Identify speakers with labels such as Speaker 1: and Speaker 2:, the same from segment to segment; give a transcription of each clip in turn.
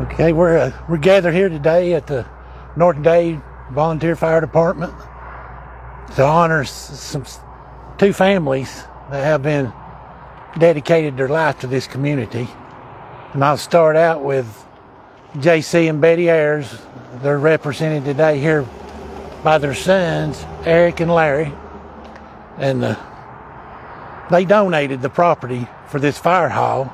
Speaker 1: Okay, we're gathered here today at the North Dade Volunteer Fire Department to honor two families that have been dedicated their life to this community. And I'll start out with JC and Betty Ayers. They're represented today here by their sons, Eric and Larry. And they donated the property for this fire hall.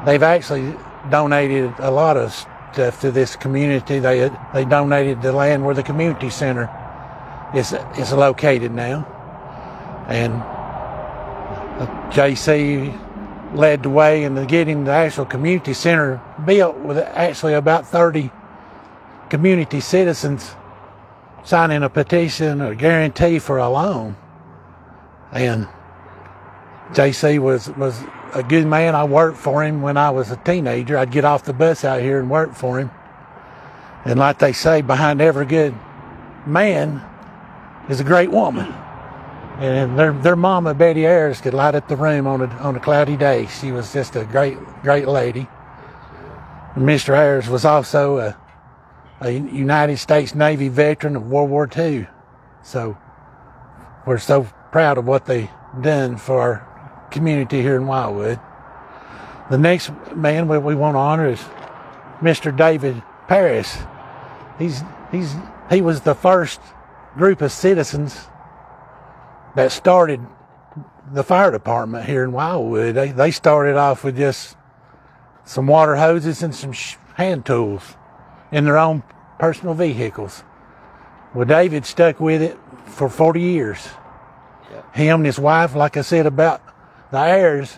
Speaker 1: They've actually donated a lot of stuff to this community. They donated the land where the community center is located now. And JC led the way in getting the actual community center built, with actually about 30 community citizens signing a petition or guarantee for a loan. And JC was a good man. I worked for him when I was a teenager. I'd get off the bus out here and work for him. And like they say, behind every good man is a great woman. And their mama, Betty Ayers, could light up the room on a cloudy day. She was just a great lady. And Mr. Ayers was also a United States Navy veteran of World War II. So we're so proud of what they've done for our community here in Wildwood. The next man we want to honor is Mr. David Parris. He was the first group of citizens that started the fire department here in Wildwood. They started off with just some water hoses and some hand tools in their own personal vehicles. Well, David stuck with it for 40 years. Yep. Him and his wife, like I said about the Ayers,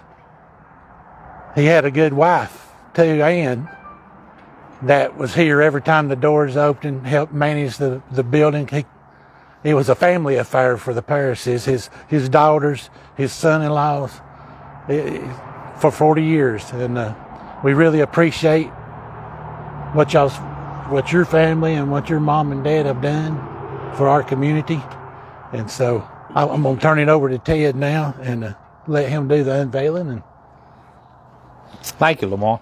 Speaker 1: he had a good wife too, and that was here every time the doors opened, helped manage the building. It was a family affair for the Parrises, his daughters, his son-in-laws, for 40 years. And we really appreciate what your family and what your mom and dad have done for our community. And so I'm going to turn it over to Ted now and let him do the unveiling. And
Speaker 2: thank you, Lamar.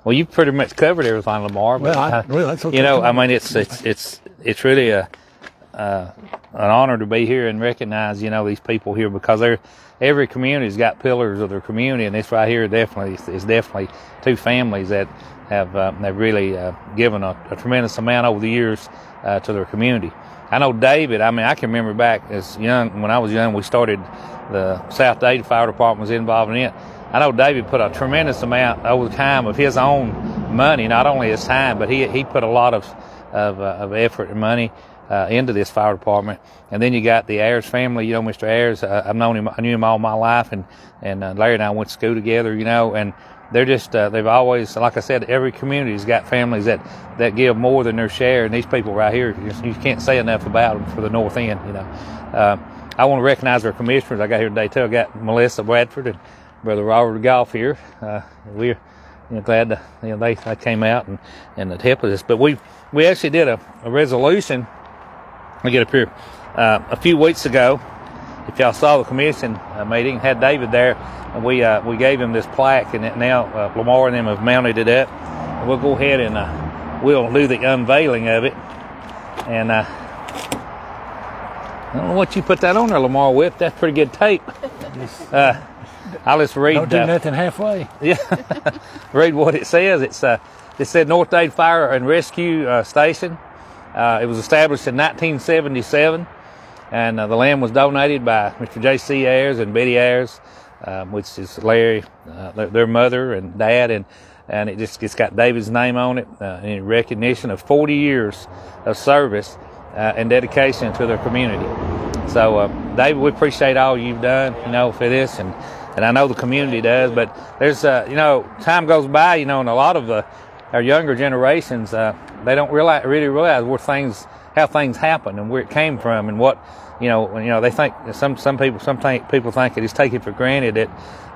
Speaker 2: Well, you've pretty much covered everything, Lamar.
Speaker 1: Well, that's okay.
Speaker 2: You know, I mean, it's really an honor to be here and recognize, these people here, because every community's got pillars of their community, and this right here is definitely two families that have really given a tremendous amount over the years to their community. I know David, I can remember back when I was young, we started the South Dade Fire Department, was involved in it. I know David put a tremendous amount over the time of his own money, not only his time, but he put a lot of effort and money into this fire department. And then you got the Ayers family, Mr. Ayers. I knew him all my life, and Larry and I went to school together, and they're just, they've always, like I said, every community's got families that give more than their share, and these people right here, you can't say enough about them for the North End, I want to recognize our commissioners. I got here today too. I got Melissa Bradford and Brother Robert Goff here. We're glad that they came out and helped us. But we actually did a resolution. I get up here a few weeks ago. If y'all saw the commission meeting, had David there, and we gave him this plaque, and now Lamar and them have mounted it up. And we'll go ahead and we'll do the unveiling of it. And I don't know what you put that on there, Lamar, with. That's pretty good tape. I'll just read.
Speaker 1: Don't do nothing halfway.
Speaker 2: Yeah, read what it says. It said North Dade Fire and Rescue Station. It was established in 1977, and the land was donated by Mr. J.C. Ayers and Betty Ayers, which is Larry, their mother and dad, and it's got David's name on it in recognition of 40 years of service and dedication to their community. So, David, we appreciate all you've done, for this, and I know the community does. But there's, time goes by, and a lot of our younger generations, they don't really realize how things happen and where it came from, and what, they think some people think it is taken for granted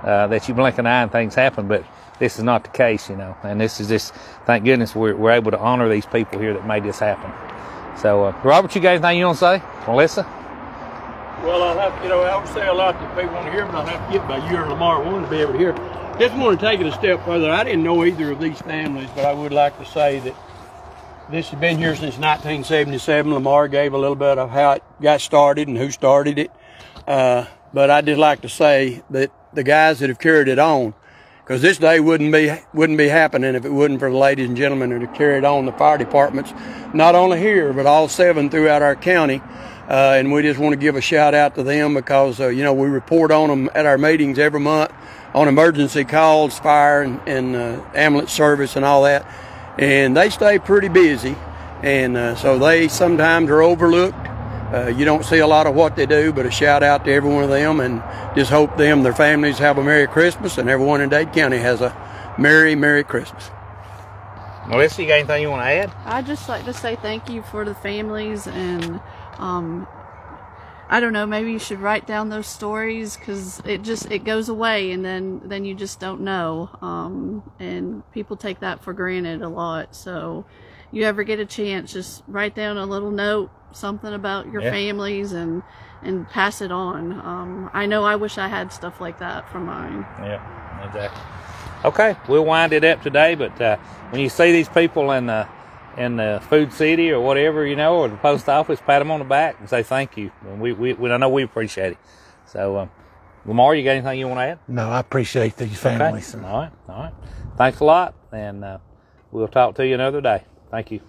Speaker 2: that you blink an eye and things happen, but this is not the case, and this is just, thank goodness we're able to honor these people here that made this happen. So, Robert, you got anything you want to say? Melissa?
Speaker 3: Well, I'll have, I would say a lot that people want to hear, but I'll have to get by you or Lamar one to be able to hear. Just want to take it a step further. I didn't know either of these families, but I would like to say that this has been here since 1977. Lamar gave a little bit of how it got started and who started it. But I'd just like to say that the guys that have carried it on, because this day wouldn't be happening if it wasn't for the ladies and gentlemen that have carried on the fire departments, not only here, but all 7 throughout our county. And we just want to give a shout out to them because, you know, we report on them at our meetings every month on emergency calls, fire and ambulance service and all that. And they stay pretty busy. And so they sometimes are overlooked. You don't see a lot of what they do, but a shout out to every one of them, and just hope them, their families have a Merry Christmas, and everyone in Dade County has a Merry, Merry Christmas.
Speaker 2: Melissa, you got anything you want to add?
Speaker 4: I'd just like to say thank you for the families, and I don't know, maybe you should write down those stories, because it goes away, and then you just don't know, and people take that for granted a lot. So you ever get a chance, just write down a little note, something about your families, and pass it on. I know I wish I had stuff like that from mine.
Speaker 2: Yeah, exactly. Okay, we'll wind it up today, but when you see these people in the food city or whatever, you know, or the post office, pat them on the back and say thank you. And I know we appreciate it. So, Lamar, you got anything you want to add?
Speaker 1: No, I appreciate these families.
Speaker 2: Okay. All right. Thanks a lot, and we'll talk to you another day. Thank you.